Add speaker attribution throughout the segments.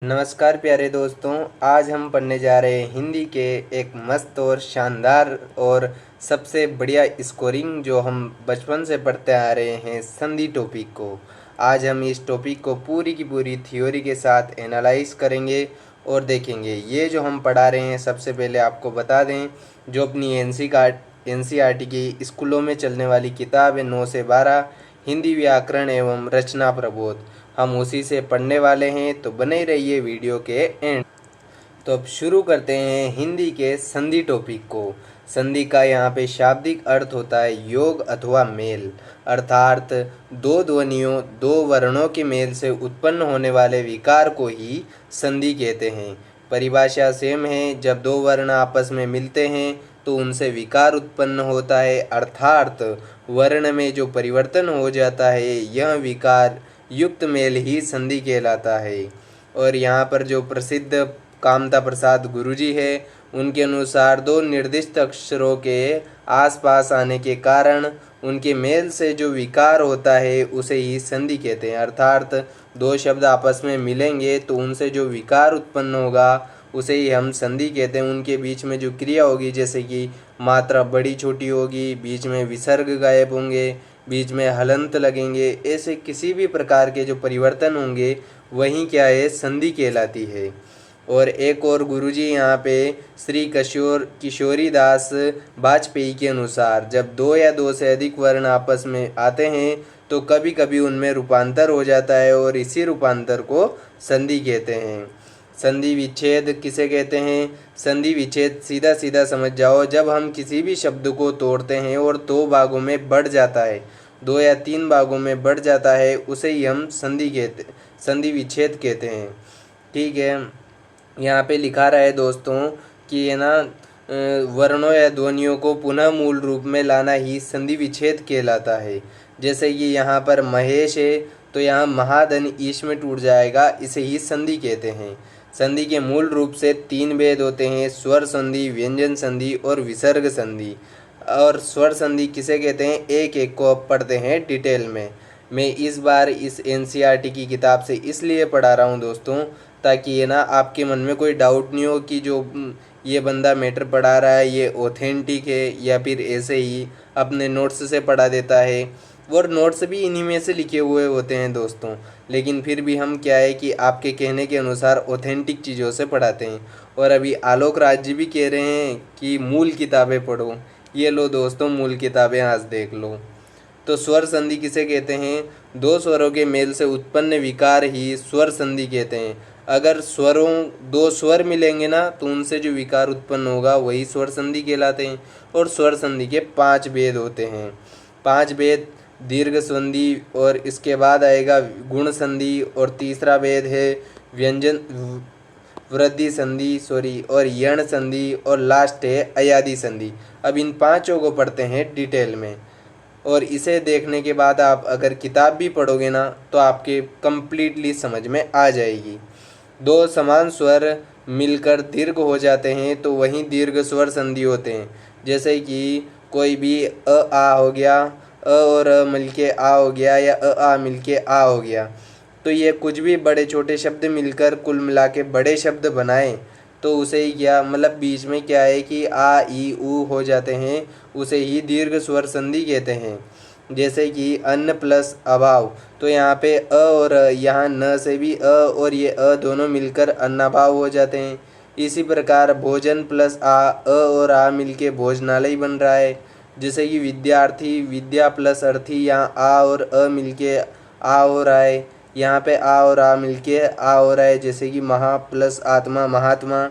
Speaker 1: नमस्कार प्यारे दोस्तों। आज हम पढ़ने जा रहे हैं हिंदी के एक मस्त और शानदार और सबसे बढ़िया स्कोरिंग जो हम बचपन से पढ़ते आ रहे हैं संधि टॉपिक को। आज हम इस टॉपिक को पूरी की पूरी थ्योरी के साथ एनालाइज करेंगे और देखेंगे। ये जो हम पढ़ा रहे हैं, सबसे पहले आपको बता दें, जो अपनी एनसीईआरटी की स्कूलों में चलने वाली किताब है 9 से 12 हिंदी व्याकरण एवं रचना प्रबोध, हम उसी से पढ़ने वाले हैं। तो बने रहिए वीडियो के एंड। तो अब शुरू करते हैं हिंदी के संधि टॉपिक को। संधि का यहाँ पे शाब्दिक अर्थ होता है योग अथवा मेल, अर्थात दो ध्वनियों दो वर्णों के मेल से उत्पन्न होने वाले विकार को ही संधि कहते हैं। परिभाषा सेम है, जब दो वर्ण आपस में मिलते हैं तो उनसे विकार उत्पन्न होता है, अर्थात वर्ण में जो परिवर्तन हो जाता है यह विकार युक्त मेल ही संधि कहलाता है। और यहाँ पर जो प्रसिद्ध कामता प्रसाद गुरुजी है, उनके अनुसार दो निर्दिष्ट अक्षरों के आसपास आने के कारण उनके मेल से जो विकार होता है उसे ही संधि कहते हैं। अर्थात दो शब्द आपस में मिलेंगे तो उनसे जो विकार उत्पन्न होगा उसे ही हम संधि कहते हैं। उनके बीच में जो क्रिया होगी, जैसे कि मात्रा बड़ी छोटी होगी, बीच में विसर्ग गायब होंगे, बीच में हलंत लगेंगे, ऐसे किसी भी प्रकार के जो परिवर्तन होंगे वही क्या है, संधि कहलाती है। और एक और गुरुजी यहाँ पे श्री किशोरी दास वाजपेयी के अनुसार जब दो या दो से अधिक वर्ण आपस में आते हैं तो कभी कभी उनमें रूपांतर हो जाता है और इसी रूपांतर को संधि कहते हैं। संधि विच्छेद किसे कहते हैं? संधि विच्छेद सीधा सीधा समझ जाओ, जब हम किसी भी शब्द को तोड़ते हैं और दो भागों में बढ़ जाता है, दो या तीन भागों में बढ़ जाता है, उसे ही हम संधि विच्छेद कहते हैं। ठीक है, यहाँ पे लिखा रहा है दोस्तों कि ये ना वर्णों या ध्वनियों को पुनः मूल रूप में लाना ही संधि विच्छेद कहलाता है। जैसे कि यहाँ पर महेश है तो यहाँ महाधन ईश में टूट जाएगा, इसे ही संधि कहते हैं। संधि के मूल रूप से तीन भेद होते हैं, स्वर संधि, व्यंजन संधि और विसर्ग संधि। और स्वर संधि किसे कहते हैं, एक एक को अब पढ़ते हैं डिटेल में। मैं इस बार इस एनसीईआरटी की किताब से इसलिए पढ़ा रहा हूँ दोस्तों, ताकि ये ना आपके मन में कोई डाउट नहीं हो कि जो ये बंदा मैटर पढ़ा रहा है ये ऑथेंटिक है या फिर ऐसे ही अपने नोट्स से पढ़ा देता है। और नोट्स भी इन्हीं में से लिखे हुए होते हैं दोस्तों, लेकिन फिर भी हम क्या है कि आपके कहने के अनुसार ऑथेंटिक चीज़ों से पढ़ाते हैं। और अभी आलोक राज जी भी कह रहे हैं कि मूल किताबें पढ़ो। ये लो दोस्तों, मूल किताबें आज देख लो। तो स्वर संधि किसे कहते हैं? दो स्वरों के मेल से उत्पन्न विकार ही स्वर संधि कहते हैं। अगर दो स्वर मिलेंगे ना तो उनसे जो विकार उत्पन्न होगा वही स्वर संधि कहलाते हैं। और स्वर संधि के 5 भेद होते हैं। 5 भेद: दीर्घ संधि, और इसके बाद आएगा गुण संधि, और तीसरा भेद है व्यंजन वृद्धि संधि और यण संधि, और लास्ट है अयादि संधि। अब इन पांचों को पढ़ते हैं डिटेल में। और इसे देखने के बाद आप अगर किताब भी पढ़ोगे ना तो आपके कंप्लीटली समझ में आ जाएगी। दो समान स्वर मिलकर दीर्घ हो जाते हैं तो वही दीर्घ स्वर संधि होते हैं। जैसे कि कोई भी आ हो गया, और मिलके आ हो गया, या आ मिलके आ हो गया। तो ये कुछ भी बड़े छोटे शब्द मिलकर कुल मिला के बड़े शब्द बनाएं तो उसे ही क्या मतलब बीच में क्या है कि आ ई ऊ हो जाते हैं, उसे ही दीर्घ स्वर संधि कहते हैं। जैसे कि अन्न प्लस अभाव, तो यहाँ पे और यहाँ न से भी और ये दोनों मिलकर अन्नाभाव हो जाते हैं। इसी प्रकार भोजन प्लस और आ मिलके भोजनालय बन रहा है। जैसे कि विद्यार्थी, विद्या प्लस अर्थी, यहाँ आ और मिलके आ हो रहा है। यहाँ पे आ और आ मिलके आ हो रहा है। जैसे कि महा प्लस आत्मा, महात्मा।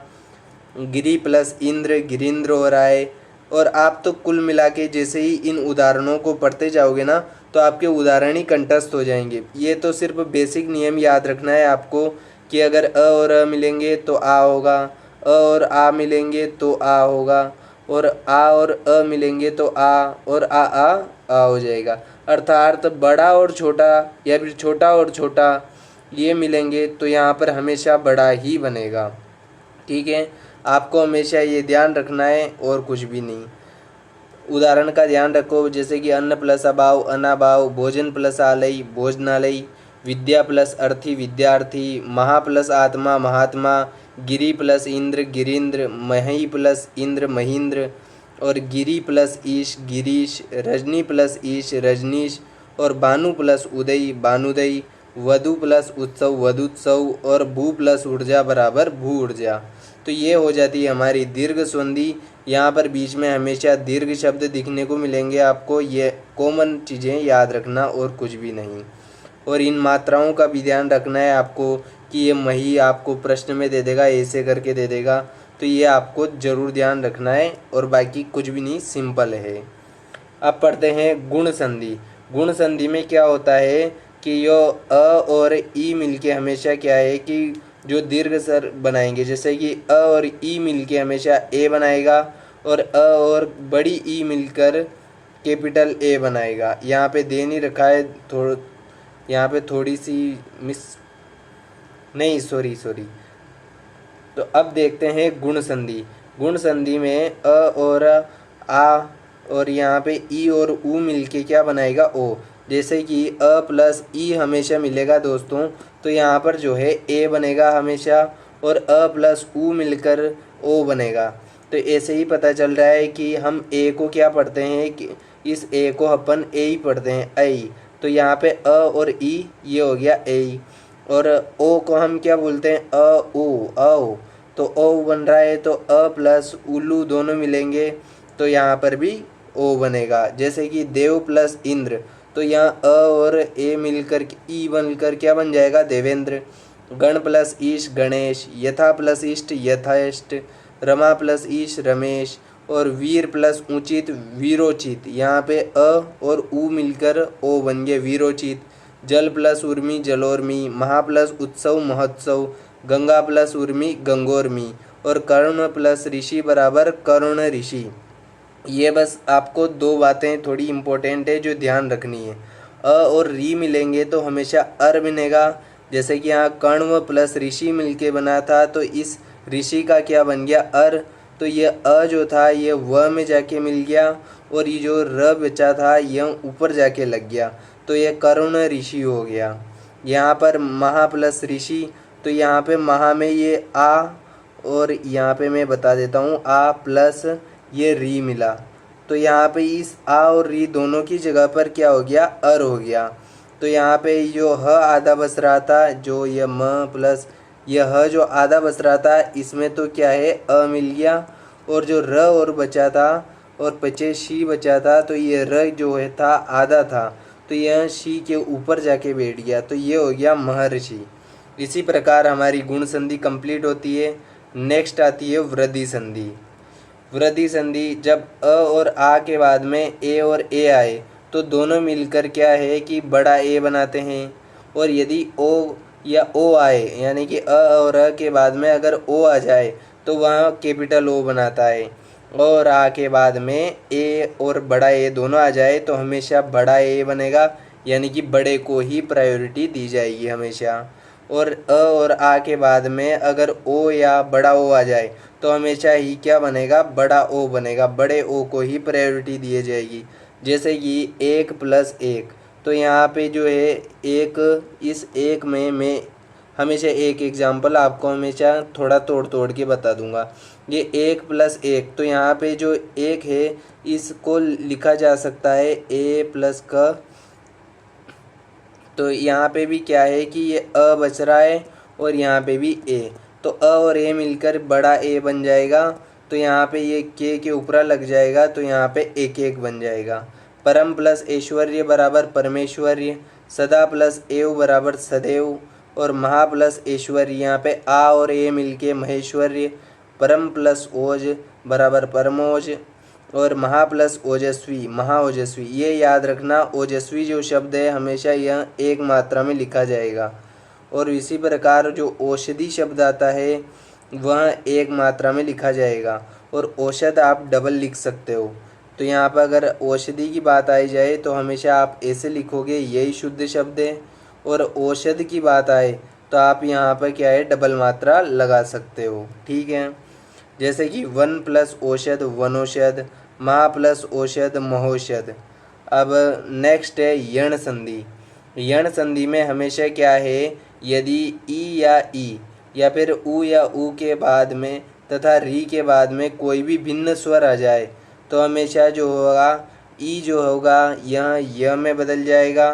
Speaker 1: गिरी प्लस इंद्र, गिरिंद्र हो रहा है। और आप तो कुल मिला के जैसे ही इन उदाहरणों को पढ़ते जाओगे ना तो आपके उदाहरण ही कंठस्थ हो जाएंगे। ये तो सिर्फ बेसिक नियम याद रखना है आपको कि अगर और मिलेंगे तो आ होगा, और आ मिलेंगे तो आ होगा, और आ और मिलेंगे तो आ, और आ हो जाएगा। अर्थात बड़ा और छोटा या फिर छोटा और छोटा ये मिलेंगे तो यहाँ पर हमेशा बड़ा ही बनेगा। ठीक है, आपको हमेशा ये ध्यान रखना है और कुछ भी नहीं। उदाहरण का ध्यान रखो, जैसे कि अन्न प्लस अभाव, अनाभाव, भोजन प्लस आलय, भोजनालय। विद्या प्लस अर्थी विद्यार्थी, महा प्लस आत्मा महात्मा, गिरि प्लस इंद्र गिरीन्द्र, मही प्लस इंद्र महींद्र और गिरि प्लस ईश गिरीश, रजनी प्लस ईश रजनीश और भानु प्लस उदय भानुदय, वधु प्लस उत्सव वधुत्सव और भू प्लस ऊर्जा बराबर भू ऊर्जा। तो ये हो जाती है हमारी दीर्घ संधि। यहाँ पर बीच में हमेशा दीर्घ शब्द दिखने को मिलेंगे आपको, ये कॉमन चीज़ें याद रखना और कुछ भी नहीं। और इन मात्राओं का भी ध्यान रखना है आपको कि ये मही आपको प्रश्न में दे देगा, ऐसे करके दे देगा, तो ये आपको ज़रूर ध्यान रखना है और बाकी कुछ भी नहीं, सिंपल है। अब पढ़ते हैं गुण संधि। गुण संधि में क्या होता है कि यो अ और ई मिलके हमेशा क्या है कि जो दीर्घ स्वर बनाएंगे, जैसे कि अ और ई मिलके हमेशा ए बनाएगा और अ और बड़ी ई मिलकर कैपिटल ए बनाएगा। यहाँ पे दे नहीं रखा है, यहाँ पे थोड़ी सी नहीं सॉरी तो अब देखते हैं गुण संधि। गुण संधि में अ और आ और यहाँ पे ई और ऊ मिलके क्या बनाएगा, ओ। जैसे कि अ प्लस ई हमेशा मिलेगा दोस्तों, तो यहाँ पर जो है ए बनेगा हमेशा और अ प्लस ऊ मिलकर ओ बनेगा। तो ऐसे ही पता चल रहा है कि हम ए को क्या पढ़ते हैं कि इस ए को अपन ए ही पढ़ते हैं, ऐ। तो यहाँ पे अ और ई ये हो गया ए, और ओ को हम क्या बोलते हैं, अ ऊ औ। तो ओ बन रहा है, तो अ प्लस उल्लू दोनों मिलेंगे तो यहाँ पर भी ओ बनेगा। जैसे कि देव प्लस इंद्र, तो यहाँ अ और ए मिलकर ई बनकर क्या बन जाएगा, देवेंद्र। गण प्लस ईश गणेश, यथा प्लस इष्ट यथाइष्ट, रमा प्लस ईश रमेश और वीर प्लस उचित वीरोचित। यहाँ पे अ और ऊ मिलकर ओ बन गए वीरोचित। जल प्लस उर्मी जलोर्मी, महा प्लस उत्सव महोत्सव, गंगा प्लस उर्मी गंगोर्मी और कर्ण प्लस ऋषि बराबर कर्ण ऋषि। ये बस आपको दो बातें थोड़ी इम्पोर्टेंट है जो ध्यान रखनी है। अ और री मिलेंगे तो हमेशा अर बनेगा। जैसे कि यहाँ कण्व प्लस ऋषि मिलके बना था, तो इस ऋषि का क्या बन गया, अर। तो ये अ जो था ये व में जाके मिल गया और ये जो र बचा था यह ऊपर जाके लग गया, तो ये करुण ऋषि हो गया। यहाँ पर महा प्लस ऋषि, तो यहाँ पे महा में ये आ और यहाँ पे मैं बता देता हूँ आ प्लस ये री मिला, तो यहाँ पे इस आ और री दोनों की जगह पर क्या हो गया, अर हो गया। तो यहाँ पे जो ह आधा बच रहा था, जो ये म प्लस यह ह जो आधा बच रहा था, इसमें तो क्या है अ मिल गया, और जो र और बचा था और पचे शी बचा था, तो ये र जो है था आधा था, तो यह शी के ऊपर जाके बैठ गया, तो ये हो गया महर्षि। इसी प्रकार हमारी गुण संधि कंप्लीट होती है। नेक्स्ट आती है वृद्धि संधि। वृद्धि संधि, जब अ और आ के बाद में ए और ए आए तो दोनों मिलकर क्या है कि बड़ा ए बनाते हैं, और यदि ओ या ओ आए यानी कि अ और अ के बाद में अगर ओ आ जाए तो वह कैपिटल ओ बनाता है, और आ के बाद में ए और बड़ा ए दोनों आ जाए तो हमेशा बड़ा ए बनेगा, यानी कि बड़े को ही प्रायोरिटी दी जाएगी हमेशा। और अ और आ के बाद में अगर ओ या बड़ा ओ आ जाए तो हमेशा ही क्या बनेगा, बड़ा ओ बनेगा, बड़े ओ को ही प्रायोरिटी दी जाएगी। जैसे कि एक प्लस एक, तो यहाँ पे जो है एक, इस एक में मैं हमेशा एक एग्जाम्पल आपको हमेशा थोड़ा तोड़ तोड़ के बता दूंगा। ये एक प्लस एक, तो यहाँ पे जो एक है इसको लिखा जा सकता है ए प्लस का, तो यहाँ पे भी क्या है कि ये अ बच रहा है और यहाँ पे भी ए, तो अ और ए मिलकर बड़ा ए बन जाएगा, तो यहाँ पे ये के ऊपर लग जाएगा, तो यहाँ पे एक एक बन जाएगा। परम प्लस ऐश्वर्य बराबर परमेश्वर्य, सदा प्लस एव बराबर सदैव और महा प्लस ऐश्वर्य, यहाँ पे आ और ए मिलके महेश्वर्य, परम प्लस ओज बराबर परमोज और महा प्लस ओजस्वी महा ओजस्वी। ये याद रखना, ओजस्वी जो शब्द है हमेशा यह एक मात्रा में लिखा जाएगा, और इसी प्रकार जो औषधि शब्द आता है वह एक मात्रा में लिखा जाएगा, और औषध आप डबल लिख सकते हो। तो यहाँ पर अगर औषधि की बात आई जाए तो हमेशा आप ऐसे लिखोगे, यही शुद्ध शब्द है, और औषध की बात आए तो आप यहाँ पर क्या है, डबल मात्रा लगा सकते हो, ठीक है। जैसे कि वन प्लस औषध वनौषध, महा प्लस औषध महौषध। अब नेक्स्ट है यण संधि। यण संधि में हमेशा क्या है, यदि ई या ई या फिर ऊ या ऊ के बाद में तथा री के बाद में कोई भी भिन्न स्वर आ जाए तो हमेशा जो होगा ई जो होगा यह य में बदल जाएगा,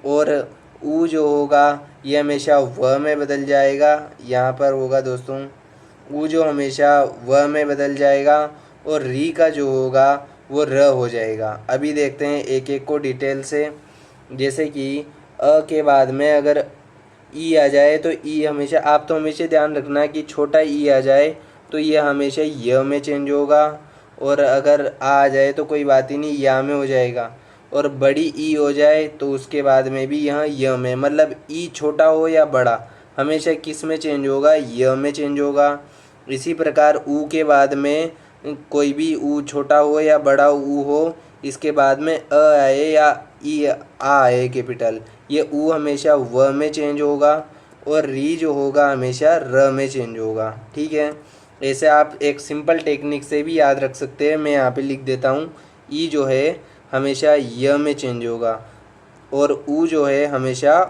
Speaker 1: और ऊ जो होगा यह हमेशा व में बदल जाएगा। यहाँ पर होगा दोस्तों ऊ जो हमेशा व में बदल जाएगा, और री का जो होगा वो र हो जाएगा। अभी देखते हैं एक एक को डिटेल से। जैसे कि अ के बाद में अगर ई आ जाए तो ई हमेशा, आप तो हमेशा ध्यान रखना कि छोटा ई आ जाए तो यह हमेशा य में चेंज होगा, और अगर आ जाए तो कोई बात ही नहीं, या में हो जाएगा। और बड़ी ई हो जाए तो उसके बाद में भी यहाँ य में, मतलब ई छोटा हो या बड़ा हमेशा किस में चेंज होगा, य में चेंज होगा। इसी प्रकार ऊ के बाद में कोई भी ऊ छोटा हो या बड़ा ऊ हो, इसके बाद में अ आए या ई आ आए कैपिटल, ये ऊ हमेशा व में चेंज होगा, और री जो होगा हमेशा र में चेंज होगा। ठीक है, ऐसे आप एक सिंपल टेक्निक से भी याद रख सकते हैं। मैं यहाँ पे लिख देता हूँ, ई जो है हमेशा य में चेंज होगा, और ऊ जो है हमेशा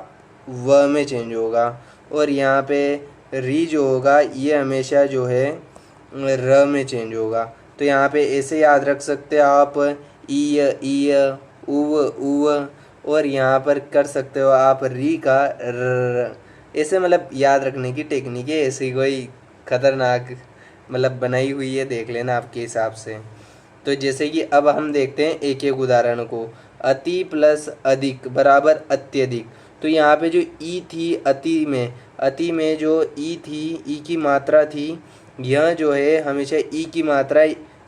Speaker 1: व में चेंज होगा, और यहाँ पे री जो होगा ये हमेशा जो है र में चेंज होगा। तो यहाँ पे ऐसे याद रख सकते हैं आप, ई उव उव, और यहाँ पर कर सकते हो आप री का र। ऐसे मतलब याद रखने की टेक्निक है, ऐसी कोई खतरनाक मतलब बनाई हुई है, देख लेना आपके हिसाब से। तो जैसे कि अब हम देखते हैं एक एक उदाहरण को। अति प्लस अधिक बराबर अत्यधिक। तो यहाँ पे जो ई थी अति में जो ई थी, ई की मात्रा थी, यह जो है हमेशा ई की मात्रा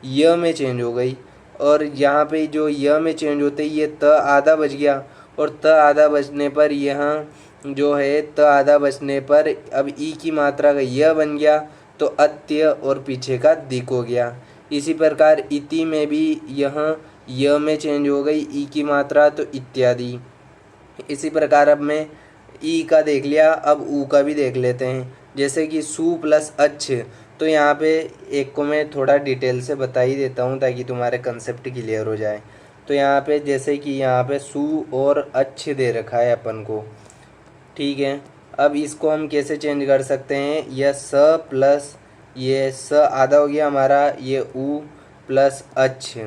Speaker 1: य में चेंज हो गई, और यहाँ पे जो य में चेंज होते ही ये त आधा बच गया, और त आधा बचने पर यहाँ जो है त आधा बचने पर अब ई की मात्रा का य बन गया, तो अत्य और पीछे का दिक हो गया। इसी प्रकार इति में भी यहाँ य में चेंज हो गई ई की मात्रा, तो इत्यादि। इसी प्रकार अब मैं ई का देख लिया, अब ऊ का भी देख लेते हैं। जैसे कि सु प्लस अच्छ, तो यहाँ पे एक को मैं थोड़ा डिटेल से बता ही देता हूँ ताकि तुम्हारे कंसेप्ट क्लियर हो जाए। तो यहाँ पे जैसे कि यहाँ पे सु और अच्छ दे रखा है अपन को, ठीक है। अब इसको हम कैसे चेंज कर सकते हैं, यह स प्लस ये स आधा हो गया हमारा, ये ऊ प्लस अच्छ।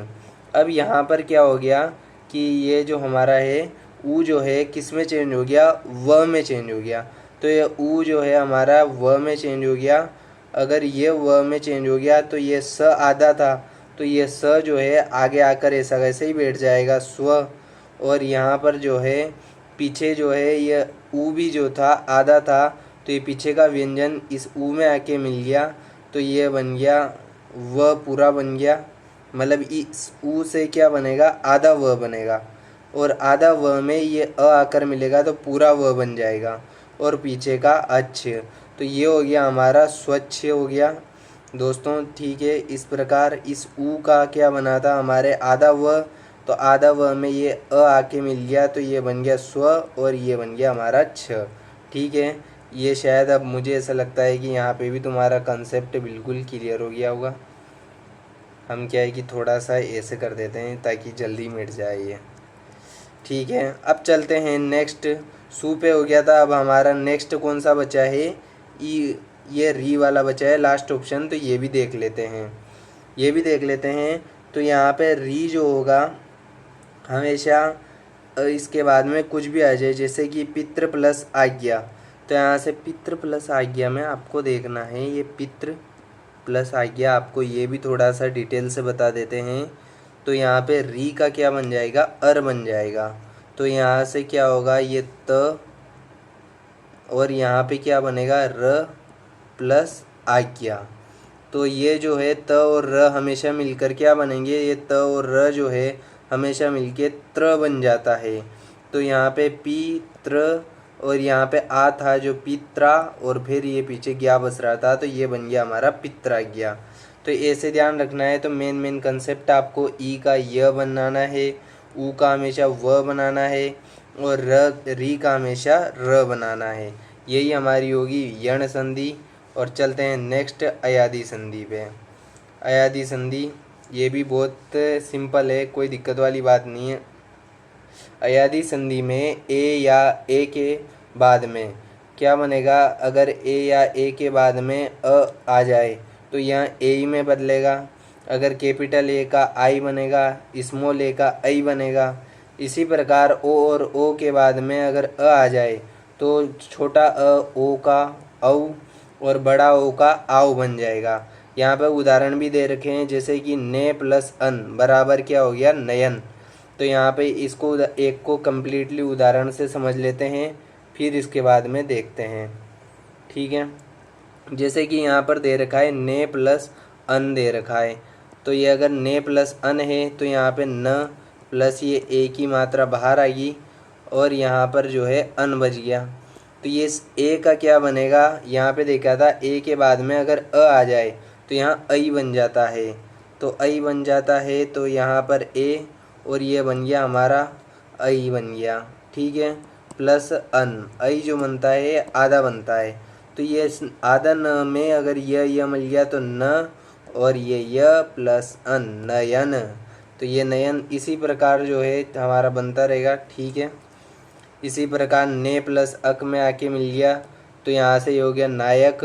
Speaker 1: अब यहाँ पर क्या हो गया कि ये जो हमारा है ऊ जो है किस में चेंज हो गया, व में चेंज हो गया। तो ये ऊ जो है हमारा व में चेंज हो गया। अगर ये व में चेंज हो गया तो ये स आधा था, तो ये स जो है आगे आकर ऐसा वैसे ही बैठ जाएगा स्व, और यहाँ पर जो है पीछे जो है ये ऊ भी जो था आधा था, तो ये पीछे का व्यंजन इस ऊ में आके मिल गया, तो ये बन गया व पूरा बन गया। मतलब इस ऊ से क्या बनेगा, आधा व बनेगा, और आधा व में ये अ आकर मिलेगा तो पूरा व बन जाएगा, और पीछे का अच्छ। तो ये हो गया हमारा स्वच्छ हो गया दोस्तों। ठीक है, इस प्रकार इस ऊ का क्या बना था हमारे आधा व, तो आधा व में ये अ आके मिल गया, तो ये बन गया स्व, और ये बन गया हमारा छ। ठीक है, ये शायद अब मुझे ऐसा लगता है कि यहाँ पे भी तुम्हारा कंसेप्ट बिल्कुल क्लियर हो गया होगा। हम क्या है कि थोड़ा सा ऐसे कर देते हैं ताकि जल्दी मिट जाए ये। ठीक है, अब चलते हैं नेक्स्ट। सू पे हो गया था, अब हमारा नेक्स्ट कौन सा बचा है, ई, ये री वाला बचा है लास्ट ऑप्शन, तो ये भी देख लेते हैं, ये भी देख लेते हैं। तो यहाँ पे री जो होगा हमेशा इसके बाद में कुछ भी आ जाए, जैसे कि पितृ प्लस आज्ञा। तो यहाँ से पितृ प्लस आज्ञा में आपको देखना है, ये पितृ प्लस आज्ञा आपको ये भी थोड़ा सा डिटेल से बता देते हैं। तो यहाँ पे री का क्या बन जाएगा, अर बन जाएगा। तो यहाँ से क्या होगा, ये त, और यहाँ पे क्या बनेगा, र प्लस आज्ञा। तो ये जो है त और र हमेशा मिलकर क्या बनेंगे, ये त और र जो है हमेशा मिलके त्र बन जाता है। तो यहाँ पे पी त्र, और यहाँ पे आ था जो पित्रा, और फिर ये पीछे ज्ञा बस रहा था, तो ये बन गया हमारा पित्राज्ञा। तो ऐसे ध्यान रखना है। तो मेन कंसेप्ट आपको ई का य बनाना है, ऊ का हमेशा व बनाना है, और री का हमेशा र बनाना है। यही हमारी होगी यण संधि। और चलते हैं नेक्स्ट अयादी संधि पे। अयादी संधि ये भी बहुत सिंपल है, कोई दिक्कत वाली बात नहीं है। अयादी संधि में ए या ए के बाद में क्या बनेगा, अगर ए या ए के बाद में अ आ जाए तो यहाँ ए ही में बदलेगा। अगर कैपिटल ए का आई बनेगा, स्मॉल ए का आई बनेगा। इसी प्रकार ओ और ओ के बाद में अगर अ आ जाए तो छोटा ओ का औ और बड़ा ओ का आओ बन जाएगा। यहाँ पर उदाहरण भी दे रखे हैं, जैसे कि ने प्लस अन बराबर क्या हो गया, नयन। तो यहाँ पे इसको एक को कम्प्लीटली उदाहरण से समझ लेते हैं, फिर इसके बाद में देखते हैं। ठीक है, जैसे कि यहाँ पर दे रखा है ने प्लस अन दे रखा है, तो ये अगर ने प्लस अन है तो यहाँ पे न प्लस ये ए की मात्रा बाहर आएगी और यहाँ पर जो है अन बच गया। तो ये ए का क्या बनेगा, यहाँ पे देखा था ए के बाद में अगर अ आ जाए तो यहाँ आई बन जाता है। तो आई बन जाता है तो यहाँ पर ए और ये बन गया हमारा आई बन गया। ठीक है, प्लस अन, आई जो बनता है आधा बनता है। तो ये आधा न में अगर यह मिल गया तो न और ये य प्लस अन नयन। तो ये नयन इसी प्रकार जो है हमारा बनता रहेगा। ठीक है, इसी प्रकार ने प्लस अक में आके मिल गया तो यहाँ से हो गया नायक।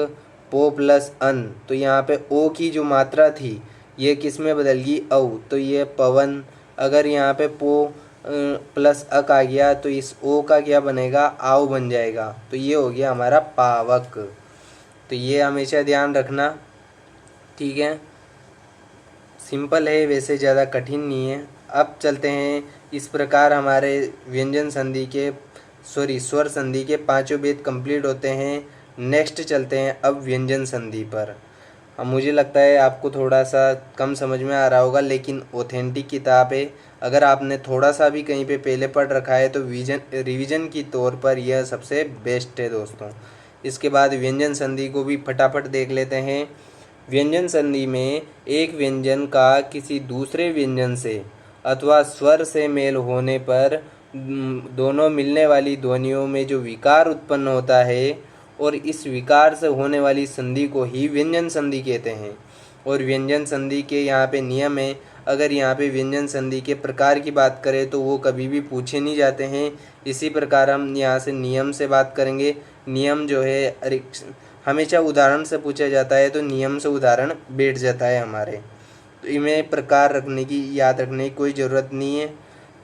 Speaker 1: पो प्लस अन, तो यहाँ पे ओ की जो मात्रा थी ये किस में बदल गई, औ, तो ये पवन। अगर यहाँ पे पो प्लस अक आ गया तो इस ओ का क्या बनेगा, आओ बन जाएगा। तो ये हो गया हमारा पावक। तो ये हमेशा ध्यान रखना। ठीक है, सिंपल है, वैसे ज़्यादा कठिन नहीं है। अब चलते हैं, इस प्रकार हमारे व्यंजन संधि के स्वर संधि के पांचों भेद कंप्लीट होते हैं। नेक्स्ट चलते हैं अब व्यंजन संधि पर। अब मुझे लगता है आपको थोड़ा सा कम समझ में आ रहा होगा, लेकिन ऑथेंटिक किताब है। अगर आपने थोड़ा सा भी कहीं पे पहले पढ़ रखा है तो रिवीजन की तौर पर यह सबसे बेस्ट है दोस्तों। इसके बाद व्यंजन संधि को भी फटाफट देख लेते हैं। व्यंजन संधि में एक व्यंजन का किसी दूसरे व्यंजन से अथवा स्वर से मेल होने पर दोनों मिलने वाली ध्वनियों में जो विकार उत्पन्न होता है और इस विकार से होने वाली संधि को ही व्यंजन संधि कहते हैं। और व्यंजन संधि के यहाँ पे नियम है। अगर यहाँ पे व्यंजन संधि के प्रकार की बात करें तो वो कभी भी पूछे नहीं जाते हैं। इसी प्रकार हम यहाँ से नियम से बात करेंगे। नियम जो है हमेशा उदाहरण से पूछा जाता है, तो नियम से उदाहरण बैठ जाता है हमारे। तो इनमें प्रकार रखने की, याद रखने की कोई ज़रूरत नहीं है।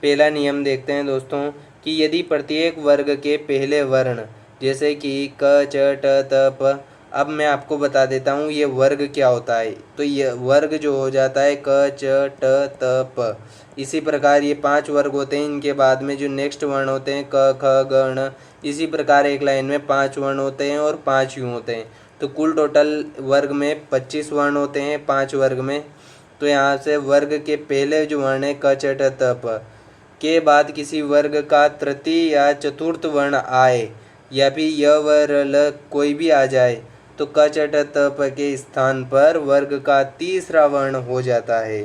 Speaker 1: पहला नियम देखते हैं दोस्तों कि यदि प्रत्येक वर्ग के पहले वर्ण जैसे कि क च ट त प, अब मैं आपको बता देता हूँ ये वर्ग क्या होता है। तो ये वर्ग जो हो जाता है क च ट त प। इसी प्रकार ये 5 वर्ग होते हैं, इनके बाद में जो नेक्स्ट वर्ण होते हैं क ख ग ण। इसी प्रकार एक लाइन में 5 वर्ण होते हैं और 5 यूँ होते हैं। तो कुल टोटल वर्ग में 25 वर्ण होते हैं 5 वर्ग में। तो यहाँ से वर्ग के पहले जो वर्ण है क च ट त प के बाद किसी वर्ग का तृतीय या चतुर्थ वर्ण आए या फिर य व र ल कोई भी आ जाए तो क च ट त प के स्थान पर वर्ग का तीसरा वर्ण हो जाता है।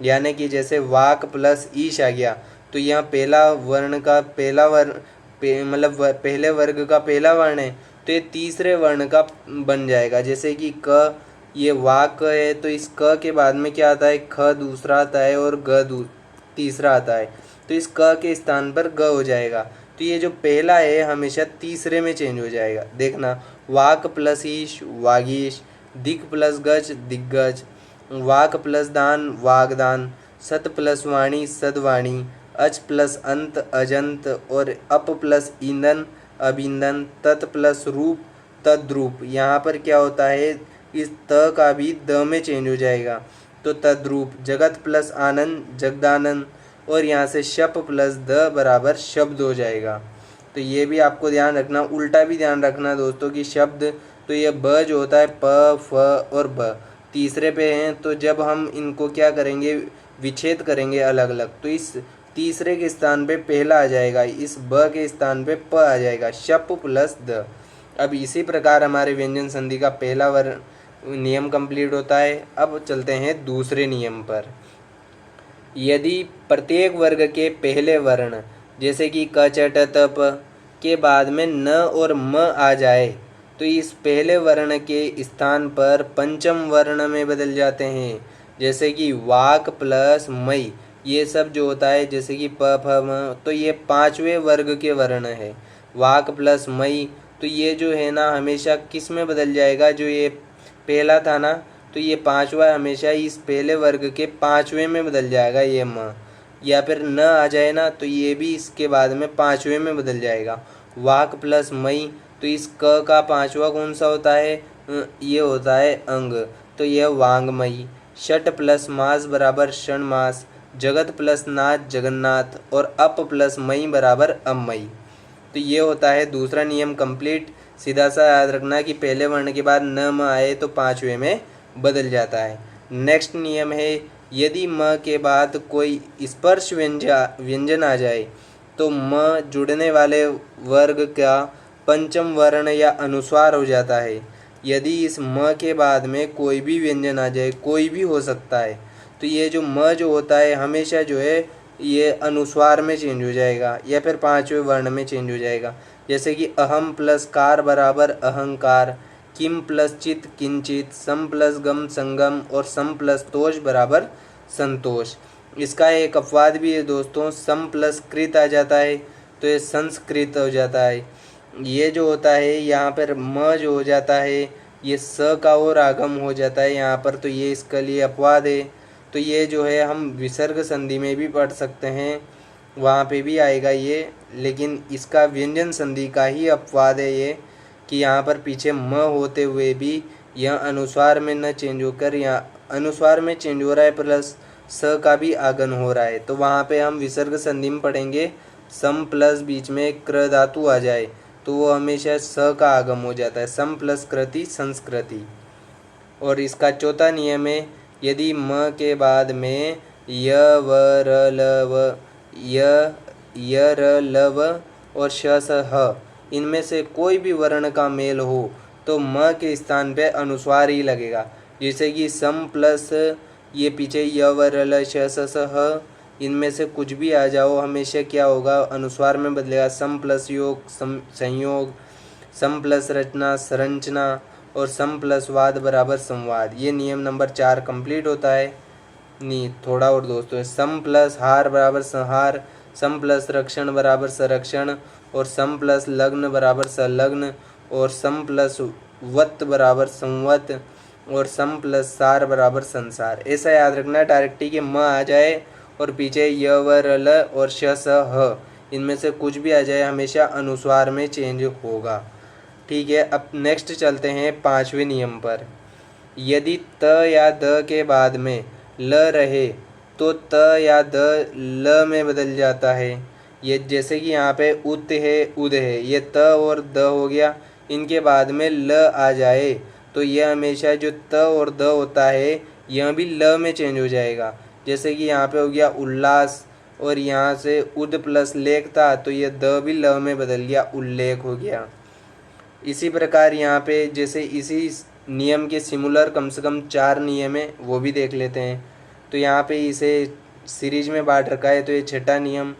Speaker 1: यानी कि जैसे वाक प्लस ईश आ गया तो यहाँ पहला वर्ण का पहला वर्ण मतलब पहले वर्ग का पहला वर्ण है तो ये तीसरे वर्ण का बन जाएगा। जैसे कि क, ये वाक है तो इस क के बाद में क्या आता है, ख दूसरा आता है और ग तीसरा आता है, तो इस क के स्थान पर ग हो जाएगा। तो ये जो पहला है हमेशा तीसरे में चेंज हो जाएगा। देखना, वाक प्लस ईश वागीश, दिक प्लस गज दिग्गज, वाक प्लस दान वागदान, सत प्लस वाणी सदवाणी, अच प्लस अंत अजंत और अप प्लस ईंधन अभिंधन, तत् प्लस रूप तद्रूप। यहाँ पर क्या होता है, इस त का भी द में चेंज हो जाएगा तो तद्रूप, जगत प्लस आनंद जगदानंद और यहाँ से शप प्लस द बराबर शब्द हो जाएगा। तो ये भी आपको ध्यान रखना। उल्टा भी ध्यान रखना दोस्तों कि शब्द, तो ये ब जो होता है प फ और ब तीसरे पे हैं, तो जब हम इनको क्या करेंगे, विच्छेद करेंगे अलग अलग, तो इस तीसरे के स्थान पे पहला आ जाएगा, इस ब के स्थान पे प आ जाएगा, शप प्लस द। अब इसी प्रकार हमारे व्यंजन संधि का पहला वर्ण नियम कंप्लीट होता है। अब चलते हैं दूसरे नियम पर। यदि प्रत्येक वर्ग के पहले वर्ण जैसे कि क च ट त प के बाद में न और म आ जाए तो इस पहले वर्ण के स्थान पर पंचम वर्ण में बदल जाते हैं। जैसे कि वाक प्लस मई ये सब जो होता है जैसे कि प फ म, तो ये पांचवें वर्ग के वर्ण है। वाक प्लस मई, तो ये जो है ना हमेशा किस में बदल जाएगा, जो ये पहला था ना, तो ये पांचवा हमेशा इस पहले वर्ग के पांचवें में बदल जाएगा ये म। या फिर न आ जाए ना तो ये भी इसके बाद में पांचवें में बदल जाएगा। वाक प्लस मई, तो इस क का पांचवा कौन सा होता है, ये होता है अंग, तो यह वांगमयी। षट प्लस मास बराबर षणमास, जगत प्लस नाथ जगन्नाथ, और अप प्लस मई बराबर अममयी। तो ये होता है दूसरा नियम कंप्लीट। सीधा सा याद रखना कि पहले वर्ण के बाद न म आए तो पांचवे में बदल जाता है। नेक्स्ट नियम है, यदि म के बाद कोई स्पर्श व्यंजन आ जाए तो म जुड़ने वाले वर्ग का पंचम वर्ण या अनुस्वार हो जाता है। यदि इस म के बाद में कोई भी व्यंजन आ जाए, कोई भी हो सकता है, तो ये जो म जो होता है हमेशा जो है ये अनुस्वार में चेंज हो जाएगा या फिर पांचवें वर्ण में चेंज हो जाएगा। जैसे कि अहम प्लस कार बराबर अहंकार, किम प्लस चित किंचित, सम प्लस गम संगम, और सम प्लस तोष बराबर संतोष। इसका एक अपवाद भी है दोस्तों, सम प्लस कृत आ जाता है तो ये संस्कृत हो जाता है। ये जो होता है यहाँ पर म जो हो जाता है ये स का और आगम हो जाता है यहाँ पर, तो ये इसके लिए अपवाद है। तो ये जो है हम विसर्ग संधि में भी पढ़ सकते हैं, वहाँ पे भी आएगा ये, लेकिन इसका व्यंजन संधि का ही अपवाद है ये, कि यहाँ पर पीछे म होते हुए भी यह अनुस्वार में न चेंज होकर यहाँ अनुस्वार में चेंज हो रहा है, प्लस स का भी आगमन हो रहा है। तो वहाँ पे हम विसर्ग संधि में पढ़ेंगे, सम प्लस बीच में क्र धातु आ जाए तो वो हमेशा स का आगम हो जाता है, सम प्लस कृति संस्कृति। और इसका चौथा नियम है, यदि म के बाद में य व र ल व य र ल व और श स ह इनमें से कोई भी वर्ण का मेल हो तो म के स्थान पे अनुस्वार ही लगेगा। जैसे कि सम प्लस ये पीछे य व र ल श स स ह, इनमें से कुछ भी आ जाओ हमेशा क्या होगा, अनुस्वार में बदलेगा। सम प्लस योग संयोग, सम प्लस रचना संरचना, और सम प्लस वाद बराबर संवाद। ये नियम नंबर 4 कंप्लीट होता है। नहीं थोड़ा और दोस्तों, सम प्लस हार बराबर संहार, सम प्लस रक्षण बराबर संरक्षण, और सम प्लस लग्न बराबर संलग्न, और सम प्लस वत बराबर संवत, और सम प्लस सार बराबर संसार। ऐसा याद रखना, डायरेक्ट ही कि म आ जाए और पीछे य व र ल और श स ह इनमें से कुछ भी आ जाए हमेशा अनुस्वार में चेंज होगा। ठीक है, अब नेक्स्ट चलते हैं पांचवें नियम पर। यदि त या द के बाद में ल रहे तो त या द ल में बदल जाता है। ये जैसे कि यहाँ पे उत है उद है, ये त और द हो गया, इनके बाद में ल आ जाए तो यह हमेशा जो त और द होता है यह भी ल में चेंज हो जाएगा। जैसे कि यहाँ पे हो गया उल्लास, और यहाँ से उद प्लस लेख था तो ये द भी ल में बदल गया, उल्लेख हो गया। इसी प्रकार यहाँ पे जैसे इसी नियम के सिमिलर कम से कम 4 नियम है, वो भी देख लेते हैं। तो यहाँ पे इसे सीरीज में बांट रखा है, तो ये छठा नियम,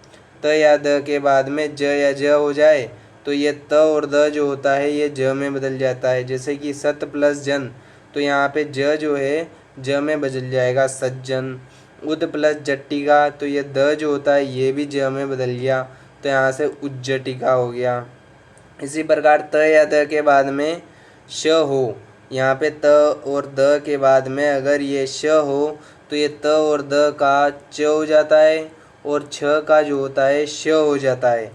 Speaker 1: त या द के बाद में ज या ज हो जाए तो ये त और द जो होता है ये ज में बदल जाता है। जैसे कि सत प्लस जन, तो यहाँ पे ज जो है ज में बदल जाएगा सज्जन। उद प्लस जट्टिका, तो ये द जो होता है ये भी ज में बदल गया, तो यहाँ से उज्जटिका हो गया। इसी प्रकार त या द के बाद में श हो, यहाँ पे त और द के बाद में अगर ये श हो तो ये त और द का च हो जाता है, और छ का जो होता है श हो जाता है।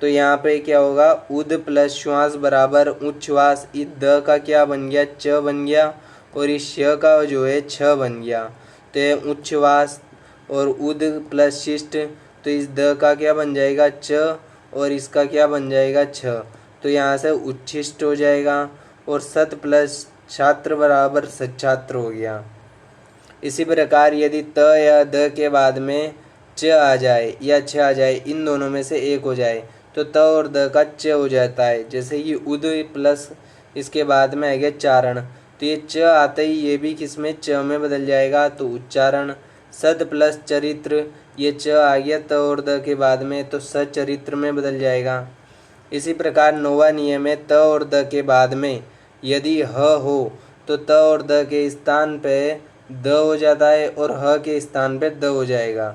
Speaker 1: तो यहाँ पे क्या होगा, उद प्लस श्वास बराबर उच्छ्वास, इस द का क्या बन गया, च बन गया, और इस श का जो है छ बन गया, तो ये उच्छ्वास। और उद प्लस शिष्ट, तो इस द का क्या बन जाएगा, च, और इसका क्या बन जाएगा, छ, तो यहाँ से उच्छिष्ट हो जाएगा। और सत प्लस छात्र बराबर सच्छात्र हो गया। इसी प्रकार यदि त या द के बाद में च आ जाए या छ आ जाए, इन दोनों में से एक हो जाए तो त और द का च हो जाता है। जैसे कि उद प्लस इसके बाद में आ गया चारण, तो ये च आते ही ये भी किस में, च में बदल जाएगा, तो उच्चारण। सद प्लस चरित्र, ये च आ गया त और द के बाद में, तो सचरित्र में बदल जाएगा। इसी प्रकार नौवा नियम है, त और द के बाद में यदि ह हो तो त और द के स्थान पे द हो जाता है और ह के स्थान पे द हो जाएगा।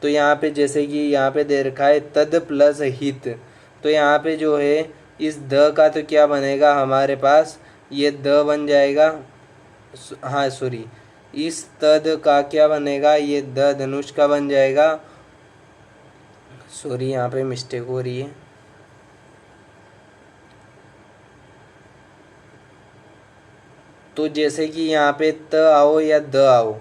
Speaker 1: तो यहाँ पे जैसे कि यहाँ पे दे रखा है तद प्लस हित, तो यहाँ पे जो है इस द का तो क्या बनेगा हमारे पास, ये द बन जाएगा, हाँ सॉरी, इस तद का क्या बनेगा, ये द धनुष का बन जाएगा, सॉरी यहाँ पे मिस्टेक हो रही है। तो जैसे कि यहाँ पे त आओ या द आओ,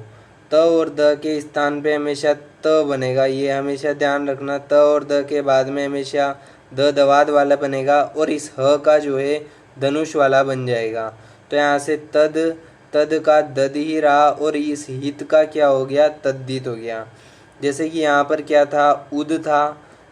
Speaker 1: त और द के स्थान पे हमेशा त बनेगा, ये हमेशा ध्यान रखना। त और द के बाद में हमेशा द दवाद वाला बनेगा और इस ह का जो है धनुष वाला बन जाएगा। तो यहाँ से तद, तद का दद ही रहा और इस हित का क्या हो गया, तद्दित हो गया। जैसे कि यहाँ पर क्या था, उद था,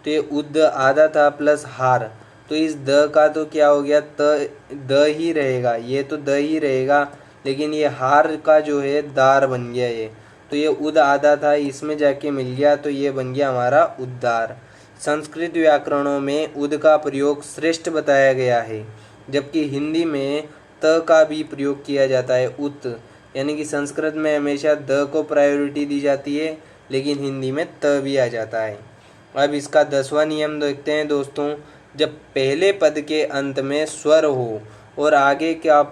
Speaker 1: तो ये उद आधा था प्लस हार, तो इस द का तो क्या हो गया, द ही रहेगा, ये तो द ही रहेगा, लेकिन ये हार का जो है दार बन गया ये, तो ये उद आधा था, इसमें जाके मिल गया, तो ये बन गया हमारा उद्दार। संस्कृत व्याकरणों में उद का प्रयोग श्रेष्ठ बताया गया है, जबकि हिंदी में त का भी प्रयोग किया जाता है, उत, यानी कि संस्कृत में हमेशा द को प्रायोरिटी दी जाती है, लेकिन हिंदी में त भी आ जाता है। अब इसका 10वां नियम देखते हैं दोस्तों। जब पहले पद के अंत में स्वर हो और आगे का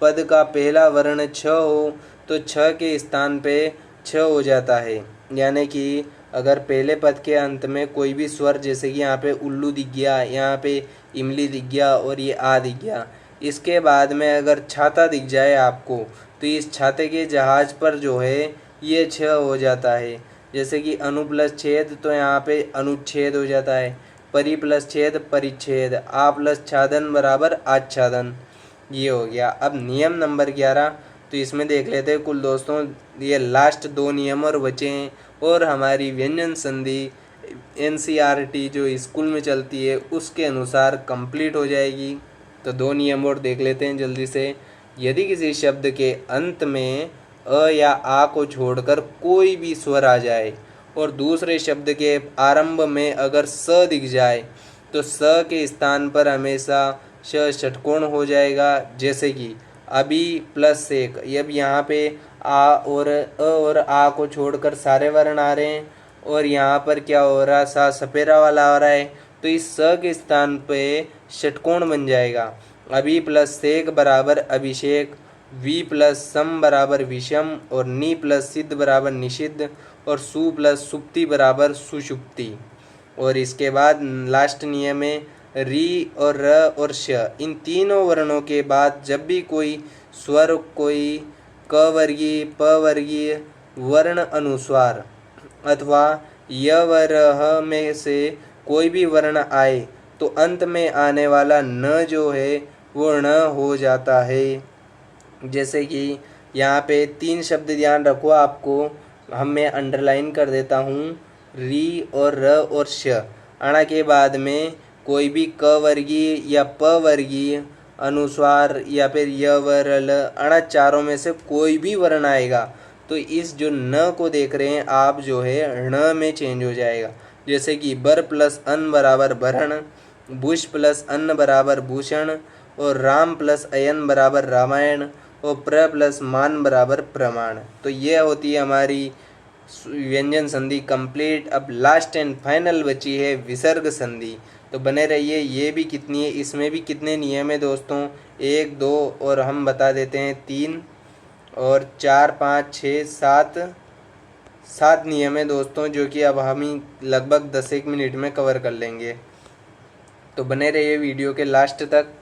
Speaker 1: पद का पहला वर्ण छ हो तो छ के स्थान पे छ हो जाता है, यानी कि अगर पहले पद के अंत में कोई भी स्वर, जैसे कि यहाँ पे उल्लू दिख गया, यहाँ पे इमली दिख गया और ये आ दिख गया, इसके बाद में अगर छाता दिख जाए आपको, तो इस छाते के जहाज पर जो है ये छ हो जाता है। जैसे कि अनु प्लस छेद, तो यहाँ पे अनुच्छेद हो जाता है, परि प्लस छेद परिच्छेद, आ प्लस छादन बराबर आच्छादन, ये हो गया। अब नियम नंबर 11, तो इसमें देख लेते हैं कुल दोस्तों, ये लास्ट 2 नियम और बचे हैं और हमारी व्यंजन संधि एनसीईआरटी जो स्कूल में चलती है उसके अनुसार कंप्लीट हो जाएगी। तो 2 नियम और देख लेते हैं जल्दी से। यदि किसी शब्द के अंत में अ या आ को छोड़कर कोई भी स्वर आ जाए और दूसरे शब्द के आरंभ में अगर स दिख जाए तो स के स्थान पर हमेशा श षटकोण हो जाएगा। जैसे कि अभी प्लस एक, अब यहाँ पे आ और अ और आ को छोड़कर सारे वर्ण आ रहे हैं और यहाँ पर क्या हो रहा है, सा सपेरा वाला आ रहा है, तो इस स के स्थान पे षटकोण बन जाएगा। अभी प्लस सेक बराबर अभिषेक, वी प्लस सम बराबर विषम और नी प्लस सिद्ध बराबर निषिद्ध और सु प्लस सुप्ति बराबर सुषुप्ति। और इसके बाद लास्ट नियम है री और र और श, इन तीनों वर्णों के बाद जब भी कोई स्वर, कोई क वर्गीय, प वर्गीय वर्ण अनुस्वार अथवा य व र में से कोई भी वर्ण आए तो अंत में आने वाला न जो है वो ण हो जाता है। जैसे कि यहाँ पे 3 शब्द ध्यान रखो आपको, मैं अंडरलाइन कर देता हूँ, री और र और श, अणा के बाद में कोई भी क वर्गीय या प वर्गीय अनुस्वार या फिर य व र ल, अणा चारों में से कोई भी वर्ण आएगा तो इस जो न को देख रहे हैं आप जो है ण में चेंज हो जाएगा। जैसे कि बर प्लस अन बराबर भरण, भूष प्लस अन्न बराबर भूषण और राम प्लस अयन बराबर रामायण और प्र प्लस मान बराबर प्रमाण। तो ये होती है हमारी व्यंजन संधि कंप्लीट। अब लास्ट एंड फाइनल बची है विसर्ग संधि, तो बने रहिए। ये भी कितनी है, इसमें भी कितने नियम है दोस्तों, 1 2 और हम बता देते हैं 3 और 4 5 6 7 नियम है दोस्तों, जो कि अब हम ही लगभग 10-1 मिनट में कवर कर लेंगे। तो बने रहिए वीडियो के लास्ट तक।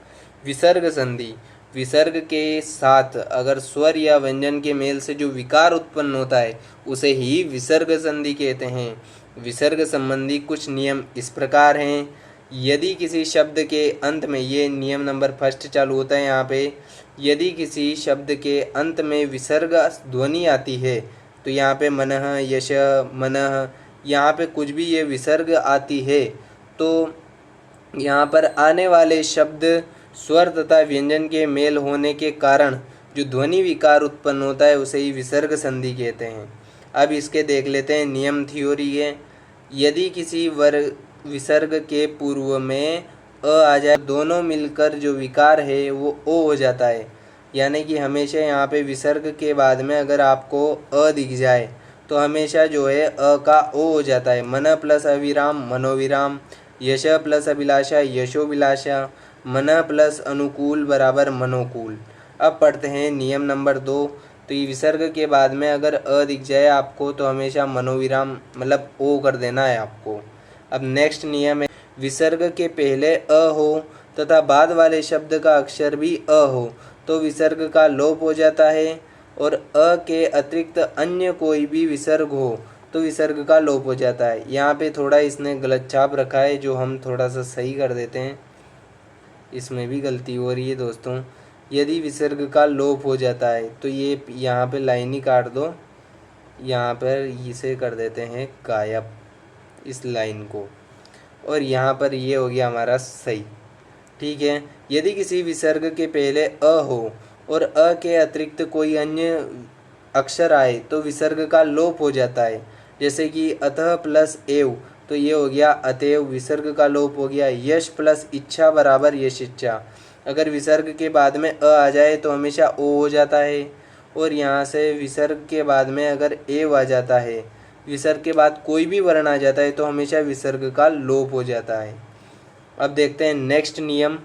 Speaker 1: विसर्ग संधि, विसर्ग के साथ अगर स्वर या व्यंजन के मेल से जो विकार उत्पन्न होता है उसे ही विसर्ग संधि कहते हैं। विसर्ग संबंधी कुछ नियम इस प्रकार हैं। यदि किसी शब्द के अंत में, ये नियम नंबर 1 चालू होता है यहाँ पे, यदि किसी शब्द के अंत में विसर्ग ध्वनि आती है, तो यहाँ पे मनः, यश, मनः, यहाँ पे कुछ भी ये विसर्ग आती है तो यहाँ पर आने वाले शब्द स्वर तथा व्यंजन के मेल होने के कारण जो ध्वनि विकार उत्पन्न होता है उसे ही विसर्ग संधि कहते हैं। अब इसके देख लेते हैं नियम थ्योरी है। यदि किसी विसर्ग के पूर्व में अ आ जाए, दोनों मिलकर जो विकार है वो ओ हो जाता है, यानी कि हमेशा यहाँ पे विसर्ग के बाद में अगर आपको अ दिख जाए तो हमेशा जो है अ का ओ हो जाता है। मन प्लस अविराम मनोविराम, यश प्लस अभिलाषा यशोभिलाषा, मन प्लस अनुकूल बराबर मनोकूल। अब पढ़ते हैं नियम नंबर 2। तो ये विसर्ग के बाद में अगर अ दिख जाए आपको तो हमेशा मनोविराम मतलब ओ कर देना है आपको। अब नेक्स्ट नियम है, विसर्ग के पहले अ हो तथा बाद वाले शब्द का अक्षर भी अ हो तो विसर्ग का लोप हो जाता है, और अ के अतिरिक्त अन्य कोई भी विसर्ग हो तो विसर्ग का लोप हो जाता है। यहाँ पे थोड़ा इसने गलत छाप रखा है जो हम थोड़ा सा सही कर देते हैं, इसमें भी गलती हो रही है दोस्तों। यदि विसर्ग का लोप हो जाता है तो ये यहाँ पे लाइन ही काट दो, यहाँ पर इसे कर देते हैं गायब इस लाइन को, और यहाँ पर ये हो गया हमारा सही। ठीक है, यदि किसी विसर्ग के पहले अ हो और अ के अतिरिक्त कोई अन्य अक्षर आए तो विसर्ग का लोप हो जाता है। जैसे कि अतः प्लस एव, तो ये हो गया अतएव, विसर्ग का लोप हो गया। यश प्लस इच्छा बराबर यश इच्छा, अगर विसर्ग के बाद में अ आ जाए तो हमेशा ओ हो जाता है। और यहाँ से विसर्ग के बाद में अगर एव आ जाता है, विसर्ग के बाद कोई भी वर्ण आ जाता है तो हमेशा विसर्ग का लोप हो जाता है। अब देखते हैं नेक्स्ट नियम।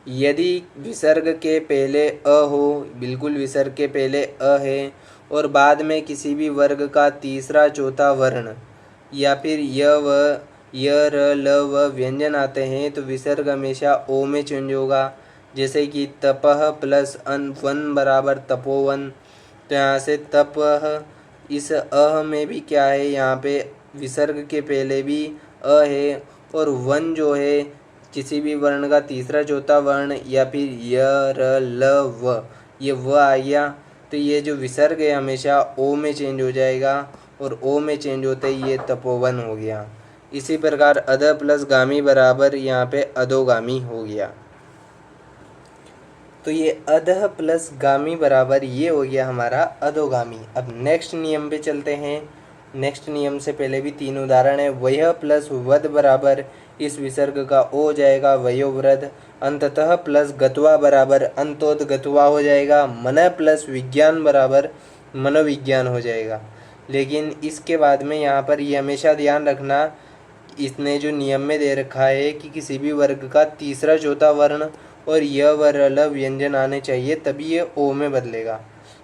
Speaker 1: यदि विसर्ग के पहले अ हो, बिल्कुल विसर्ग के पहले अ है और बाद में किसी भी वर्ग का तीसरा चौथा वर्ण या फिर य व य र ल व व्यंजन आते हैं तो विसर्ग हमेशा ओ में चेंज होगा। जैसे कि तपह प्लस अन वन बराबर तपोवन, तो यहाँ से तपह, इस अह में भी क्या है, यहाँ पे विसर्ग के पहले भी अ है, और वन जो है किसी भी वर्ण का तीसरा चौथा वर्ण या फिर य र ल व, ये व आ गया तो ये जो विसर्ग है हमेशा ओ में चेंज हो जाएगा, और ओ में चेंज होते ही ये तपोवन हो गया। इसी प्रकार अध प्लस गामी बराबर यहाँ पे अधोगामी हो गया। तो ये अधः प्लस गामी बराबर ये हो गया हमारा अधोगामी। अब नेक्स्ट नियम पे चलते हैं। नेक्स्ट नियम से पहले भी 3 उदाहरण है। वह प्लस वध बराबर, इस विसर्ग का ओ हो जाएगा वयोवृद्ध। अंततः प्लस गत्वा बराबर अंतोद गत्वा हो जाएगा। मन प्लस विज्ञान बराबर मनोविज्ञान हो जाएगा। लेकिन इसके बाद में यहाँ पर ये हमेशा ध्यान रखना, इसने जो नियम में दे रखा है कि किसी भी वर्ग का तीसरा चौथा वर्ण और य व र ल व्यंजन आने चाहिए तभी ये ओ में बदलेगा,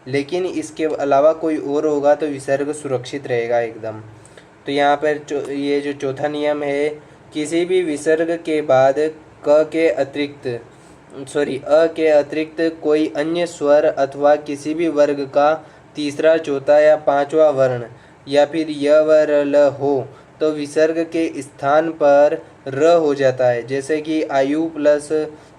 Speaker 1: लेकिन इसके अलावा कोई और होगा तो विसर्ग सुरक्षित रहेगा एकदम। तो यहाँ पर ये जो चौथा नियम है, किसी भी विसर्ग के बाद क के अतिरिक्त अ के अतिरिक्त कोई अन्य स्वर अथवा किसी भी वर्ग का तीसरा चौथा या पांचवा वर्ण या फिर य व र ल हो तो विसर्ग के स्थान पर र हो जाता है। जैसे कि आयु प्लस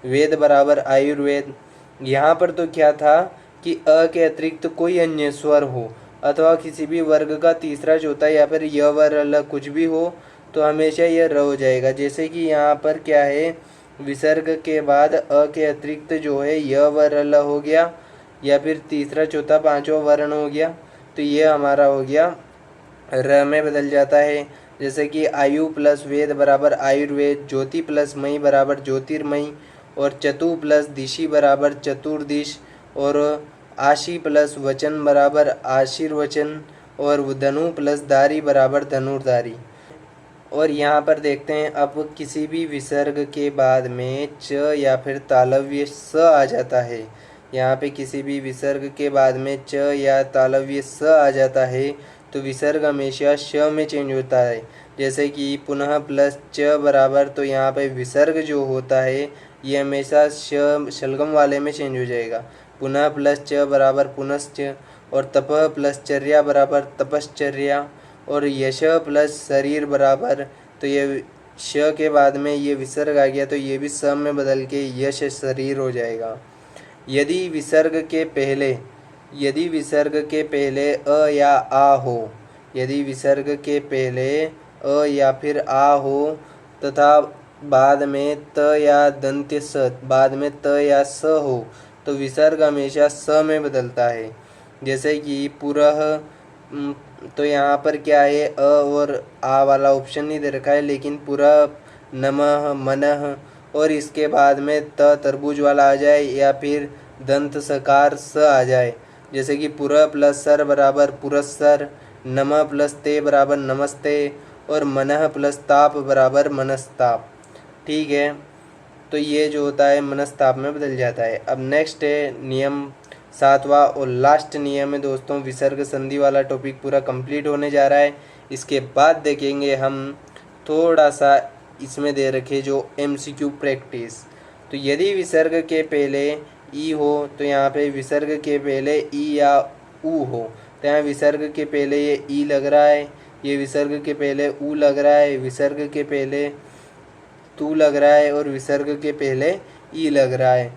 Speaker 1: वेद बराबर आयुर्वेद। यहाँ पर तो क्या था कि अ के अतिरिक्त कोई अन्य स्वर हो अथवा किसी भी वर्ग का तीसरा चौथा या फिर य व र ल कुछ भी हो तो हमेशा यह र हो जाएगा। जैसे कि यहाँ पर क्या है, विसर्ग के बाद अ के अतिरिक्त जो है य व र ल हो गया या फिर तीसरा चौथा पांचवा वर्ण हो गया, तो ये हमारा हो गया र में बदल जाता है। जैसे कि आयु प्लस वेद बराबर आयुर्वेद, ज्योति प्लस मई बराबर ज्योतिर्मयी, और चतु प्लस दिशि बराबर चतुर्दिश, और आशी प्लस वचन बराबर आशीर्वचन, और धनु प्लस धारी बराबर धनुर्धारी। और यहाँ पर देखते हैं, अब किसी भी विसर्ग के बाद में च या फिर तालव्य स आ जाता है। यहाँ पे किसी भी विसर्ग के बाद में च या तालव्य स आ जाता है तो विसर्ग हमेशा श में चेंज होता है। जैसे कि पुनः प्लस च बराबर, तो यहाँ पे विसर्ग जो होता है ये हमेशा श शलगम वाले में चेंज हो जाएगा। पुनः प्लस च बराबर पुनश्च, और तपः प्लस चर्या बराबर तपश्चर्या, और यश प्लस शरीर बराबर, तो ये श के बाद में ये विसर्ग आ गया तो ये भी स में बदल के यश शरीर हो जाएगा। यदि विसर्ग के पहले अ या आ हो, यदि विसर्ग के पहले अ या फिर आ हो तथा बाद में त या दंत्य स, बाद में त या स हो तो विसर्ग हमेशा स में बदलता है। जैसे कि पुरः, तो यहाँ पर क्या है, अ और आ वाला ऑप्शन नहीं दे रखा है, लेकिन पुरः, नमः, मनः, और इसके बाद में त तरबूज वाला आ जाए या फिर दंत सकार स आ जाए, जैसे कि पुर प्लस सर बराबर पुरस्सर, नमः प्लस ते बराबर नमस्ते और मनः प्लस ताप बराबर मनस्ताप। ठीक है, तो ये जो होता है मनस्ताप में बदल जाता है। अब नेक्स्ट है नियम 7वां और लास्ट नियम है दोस्तों, विसर्ग संधि वाला टॉपिक पूरा कंप्लीट होने जा रहा है। इसके बाद देखेंगे हम थोड़ा सा इसमें दे रखे जो MCQ प्रैक्टिस। तो यदि विसर्ग के पहले ई हो तो यहाँ पे विसर्ग के पहले ई या ऊ हो, तो यहाँ विसर्ग के पहले ये ई लग रहा है, ये विसर्ग के पहले ऊ लग रहा है, विसर्ग के पहले तू लग रहा है और विसर्ग के पहले ई लग रहा है।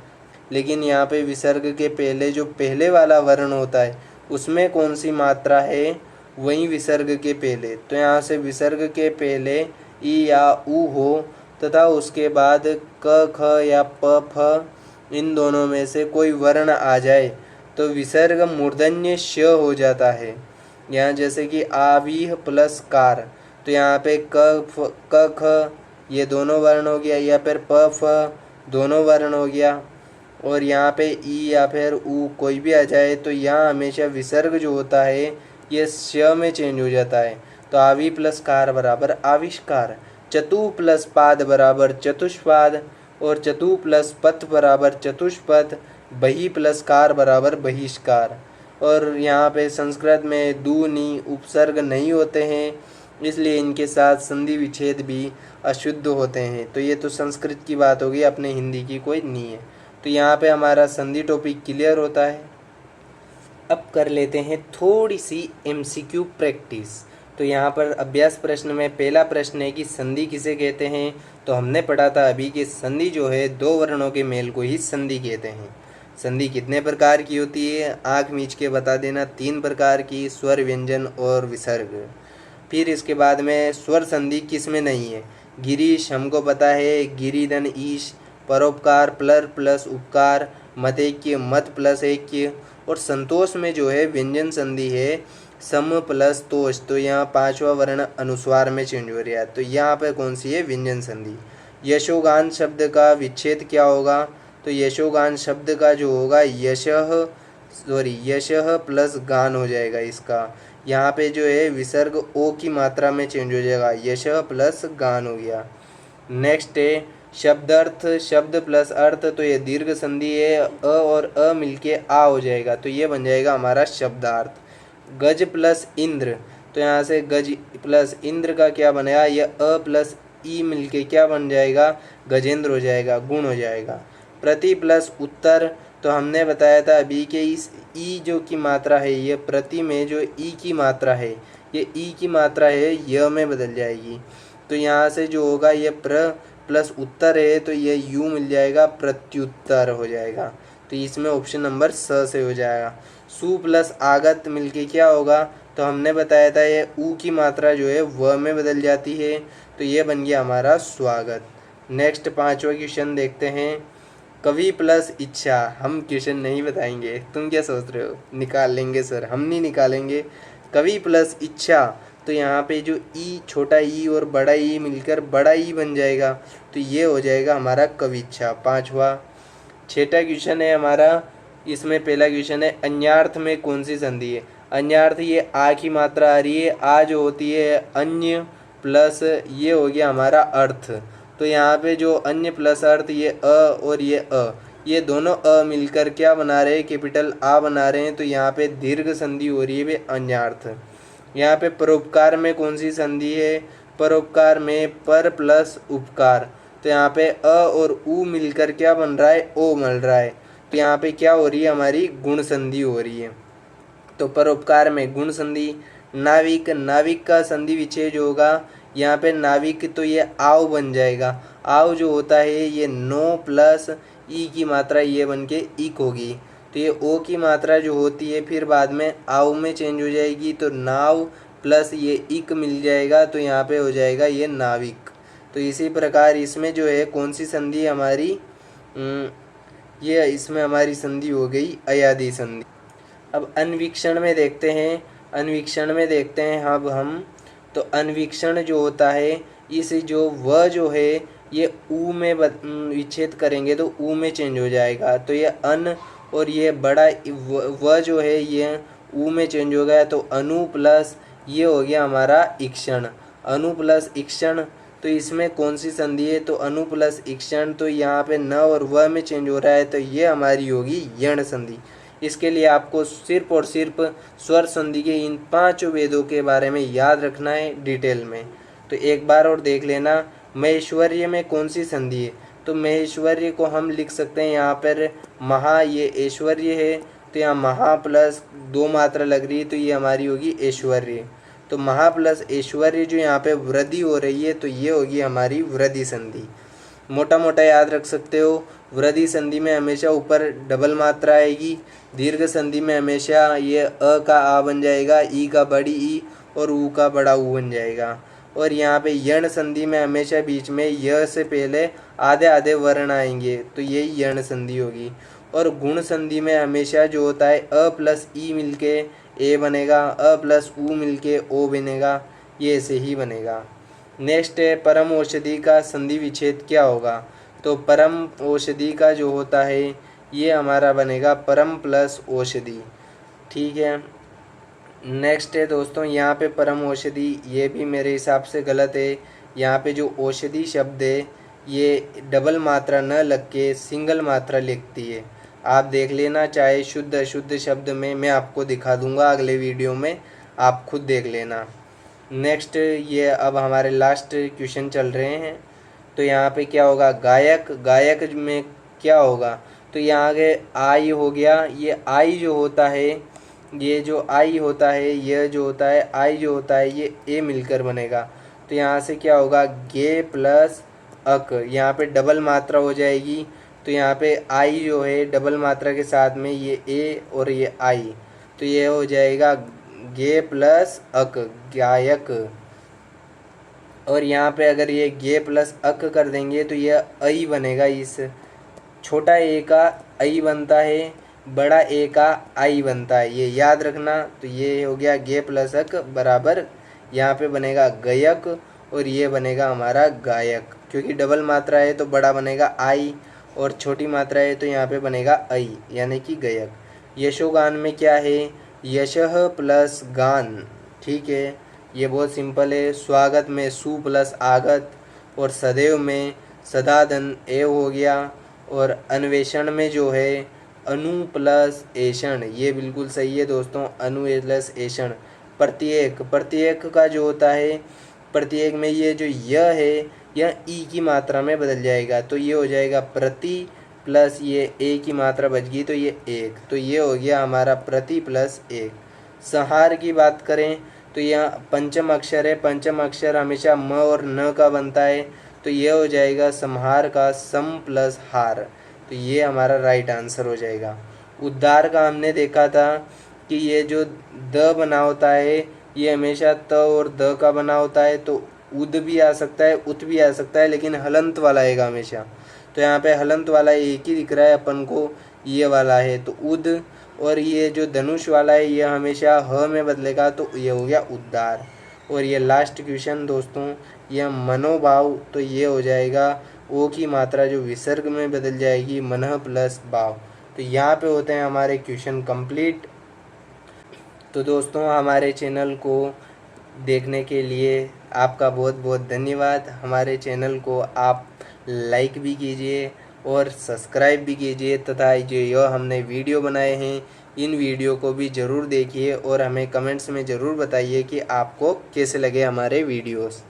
Speaker 1: लेकिन यहाँ पे विसर्ग के पहले जो पहले वाला वर्ण होता है उसमें कौन सी मात्रा है, वहीं विसर्ग के पहले। तो यहाँ से विसर्ग के पहले ई या ऊ हो तथा उसके बाद क ख या प फ इन दोनों में से कोई वर्ण आ जाए तो विसर्ग मूर्धन्य श हो जाता है। यहाँ जैसे कि आवीह प्लस कार, तो यहाँ पे क ख ये दोनों वर्ण हो गया, या फिर प फ दोनों वर्ण हो गया, और यहाँ पे ई या फिर ऊ कोई भी आ जाए तो यहाँ हमेशा विसर्ग जो होता है ये श में चेंज हो जाता है। तो आवी प्लस कार बराबर आविष्कार, चतु प्लस पाद बराबर चतुष्पाद और चतु प्लस पथ बराबर चतुष्पथ, बही प्लस कार बराबर बहिष्कार। और यहाँ पे संस्कृत में दू नी उपसर्ग नहीं होते हैं, इसलिए इनके साथ संधि विच्छेद भी अशुद्ध होते हैं। तो ये तो संस्कृत की बात होगी, अपने हिंदी की कोई नहीं है। तो यहाँ पे हमारा संधि टॉपिक क्लियर होता है। अब कर लेते हैं थोड़ी सी MCQ प्रैक्टिस। तो यहाँ पर अभ्यास प्रश्न में पहला प्रश्न है कि संधि किसे कहते हैं। तो हमने पढ़ा था अभी कि संधि जो है दो वर्णों के मेल को ही संधि कहते हैं। संधि कितने प्रकार की होती है, आँख मीच के बता देना, 3 प्रकार की, स्वर, व्यंजन और विसर्ग। फिर इसके बाद में स्वर संधि किस में नहीं है, गिरीश हमको पता है, गिरिधन ईश, परोपकार प्लर प्लस उपकार, मतेक्य मत प्लस ऐक्य, और संतोष में जो है व्यंजन संधि है सम प्लस तोष। तो यहाँ 5वां वर्ण अनुस्वार में चेंज हो रहा है, तो यहाँ पर कौन सी है, व्यंजन संधि। यशोगान शब्द का विच्छेद क्या होगा, तो यशोगान शब्द का जो होगा यशः प्लस गान हो जाएगा इसका। यहाँ पे जो है विसर्ग ओ की मात्रा में चेंज हो जाएगा, यशः प्लस गान हो गया। नेक्स्ट है शब्दार्थ, शब्द प्लस अर्थ, तो ये दीर्घ संधि है, अ और अ मिलके आ हो जाएगा, तो ये बन जाएगा हमारा शब्दार्थ। गज प्लस इंद्र, तो यहाँ से गज प्लस इंद्र का क्या बनेगा, यह अ प्लस ई मिलके क्या बन जाएगा, गजेंद्र हो जाएगा, गुण हो जाएगा। प्रति प्लस उत्तर, तो हमने बताया था अभी कि इस ई जो की मात्रा है, ये प्रति में जो ई की मात्रा है, ये ई की मात्रा है य में बदल जाएगी। तो यहाँ से जो होगा ये प्र प्लस उत्तर है, तो ये यू मिल जाएगा, प्रत्युत्तर हो जाएगा। तो इसमें ऑप्शन नंबर स से हो जाएगा। सु प्लस आगत मिलके क्या होगा, तो हमने बताया था ये ऊ की मात्रा जो है व में बदल जाती है, तो ये बन गया हमारा स्वागत। नेक्स्ट 5वां क्वेश्चन देखते हैं, कवि प्लस इच्छा। हम क्वेश्चन नहीं बताएंगे, तुम क्या सोच रहे हो, निकाल लेंगे सर, हम नहीं निकालेंगे। कवि प्लस इच्छा, तो यहाँ पे जो ई, छोटा ई और बड़ा ई मिलकर बड़ा ई बन जाएगा, तो ये हो जाएगा हमारा कविच्छा। 5वां 6वां क्वेश्चन है हमारा, इसमें पहला क्वेश्चन है अन्यार्थ में कौन सी संधि है। अन्यार्थ ये आ की मात्रा आ रही है, आ जो होती है अन्य प्लस ये हो गया हमारा अर्थ। तो यहाँ पे जो अन्य प्लस अर्थ, ये अ और ये अ, ये दोनों अ मिलकर क्या बना रहे हैं, कैपिटल आ बना रहे हैं, तो यहाँ पे दीर्घ संधि हो रही है वे अन्यार्थ। यहाँ पे परोपकार में कौन सी संधि है, परोपकार में पर प्लस उपकार, तो यहाँ पे अ और उ मिलकर क्या बन रहा है, ओ मिल रहा है, तो यहाँ पे क्या हो रही है, हमारी गुण संधि हो रही है। तो परोपकार में गुण संधि। नाविक, नाविक का संधि विच्छेद होगा, यहाँ पे नाविक तो ये आव बन जाएगा, आव जो होता है ये नो प्लस ई की मात्रा ये बन के इक होगी, तो ये ओ की मात्रा जो होती है फिर बाद में आव में चेंज हो जाएगी, तो नाव प्लस ये इक मिल जाएगा, तो यहाँ पे हो जाएगा ये नाविक। तो इसी प्रकार इसमें जो है कौन सी संधि हमारी, ये इसमें हमारी संधि हो गई अयादी संधि। अब अन्वीक्षण में देखते हैं, अन्वीक्षण में देखते हैं अब हम, तो अन्वीक्षण जो होता है इस जो व जो है ये ऊ में विच्छेद करेंगे तो ऊ में चेंज हो जाएगा, तो ये अन और ये बड़ा व जो है ये ऊ में चेंज हो गया, तो अनु प्लस ये हो गया हमारा इक्षण। अनु प्लस इक्षण, तो इसमें कौन सी संधि है, तो अनु प्लस इक्षण, तो यहाँ पे न और व में चेंज हो रहा है, तो ये हमारी होगी यण संधि। इसके लिए आपको सिर्फ और सिर्फ स्वर संधि के इन 5 वेदों के बारे में याद रखना है डिटेल में। तो एक बार और देख लेना, महेश्वर्य में कौन सी संधि है, तो महेश्वर्य को हम लिख सकते हैं यहाँ पर महा, ये ऐश्वर्य है, तो यहाँ महा प्लस 2 मात्रा लग रही है, तो ये हमारी होगी ऐश्वर्य। तो महा प्लस ऐश्वर्य जो यहाँ पे वृद्धि हो रही है, तो ये होगी हमारी वृद्धि संधि। मोटा मोटा याद रख सकते हो, वृद्धि संधि में हमेशा ऊपर डबल मात्रा आएगी, दीर्घ संधि में हमेशा ये अ का आ बन जाएगा, ई का बड़ी ई और ऊ का बड़ा ऊ बन जाएगा। और यहाँ पे यण संधि में हमेशा बीच में य से पहले आधे आधे वर्ण आएंगे, तो यही यण संधि होगी। और गुण संधि में हमेशा जो होता है अ प्लस ई मिलके ए बनेगा, अ प्लस ऊ मिलके ओ बनेगा, ये ऐसे ही बनेगा। नेक्स्ट है परम औषधि का संधि विच्छेद क्या होगा, तो परम औषधि का जो होता है ये हमारा बनेगा परम प्लस औषधि। ठीक है। नेक्स्ट है दोस्तों, यहाँ पे परम औषधि ये भी मेरे हिसाब से गलत है। यहाँ पे जो औषधि शब्द है ये डबल मात्रा न लग के सिंगल मात्रा लिखती है। आप देख लेना, चाहे शुद्ध अशुद्ध शब्द में मैं आपको दिखा दूंगा अगले वीडियो में, आप खुद देख लेना। नेक्स्ट ये अब हमारे लास्ट क्वेश्चन चल रहे हैं। तो यहाँ पे क्या होगा, गायक, गायक में क्या होगा, तो यहाँ आगे आई हो गया, ये आई जो होता है, ये जो आई होता है, यह जो होता है आई जो होता है ये ए मिलकर बनेगा। तो यहाँ से क्या होगा, गे प्लस अक, यहाँ पे डबल मात्रा हो जाएगी, तो यहाँ पे आई जो है डबल मात्रा के साथ में ये ए और ये आई, तो ये हो जाएगा गे प्लस अक, गायक। और यहाँ पे अगर ये गे प्लस अक कर देंगे तो ये आई बनेगा, इस छोटा ए का आई बनता है, बड़ा ए का आई बनता है, ये याद रखना। तो ये हो गया गे प्लस अक बराबर, यहाँ पे बनेगा गयक और ये बनेगा हमारा गायक, क्योंकि डबल मात्रा है तो बड़ा बनेगा आई और छोटी मात्रा है तो यहाँ पे बनेगा आई, यानी कि गयक। यशोगान में क्या है, यशः प्लस गान। ठीक है, ये बहुत सिंपल है। स्वागत में सु प्लस आगत, और सदैव में सदादन ए हो गया, और अन्वेषण में जो है अनु प्लस ऐषण, ये बिल्कुल सही है दोस्तों, अनु प्लस ऐषण। प्रत्येक, प्रत्येक का जो होता है, प्रत्येक में ये जो य है यह ई की मात्रा में बदल जाएगा, तो ये हो जाएगा प्रति प्लस ये ए की मात्रा बच गई तो ये एक, तो ये हो गया हमारा प्रति प्लस एक। संहार की बात करें तो यहाँ पंचम अक्षर है, पंचम अक्षर हमेशा म और न का बनता है, तो ये हो जाएगा संहार का सम प्लस हार, तो ये हमारा राइट आंसर हो जाएगा। उद्धार का हमने देखा था कि ये जो द बना होता है ये हमेशा त और द का बना होता है, तो उद भी आ सकता है, उत भी आ सकता है, लेकिन हलंत वाला आएगा हमेशा। तो यहाँ पे हलंत वाला एक ही दिख रहा है अपन को, ये वाला है तो उद, और ये जो धनुष वाला है ये हमेशा ह में बदलेगा, तो ये हो गया उद्धार। और ये लास्ट क्वेश्चन दोस्तों, यह मनोभाव, तो ये हो जाएगा ओ की मात्रा जो विसर्ग में बदल जाएगी, मनः प्लस भाव। तो यहाँ पे होते हैं हमारे क्वेश्चन कंप्लीट। तो दोस्तों हमारे चैनल को देखने के लिए आपका बहुत बहुत धन्यवाद। हमारे चैनल को आप लाइक भी कीजिए और सब्सक्राइब भी कीजिए, तथा जो हमने वीडियो बनाए हैं इन वीडियो को भी ज़रूर देखिए और हमें कमेंट्स में ज़रूर बताइए कि आपको कैसे लगे हमारे वीडियोस।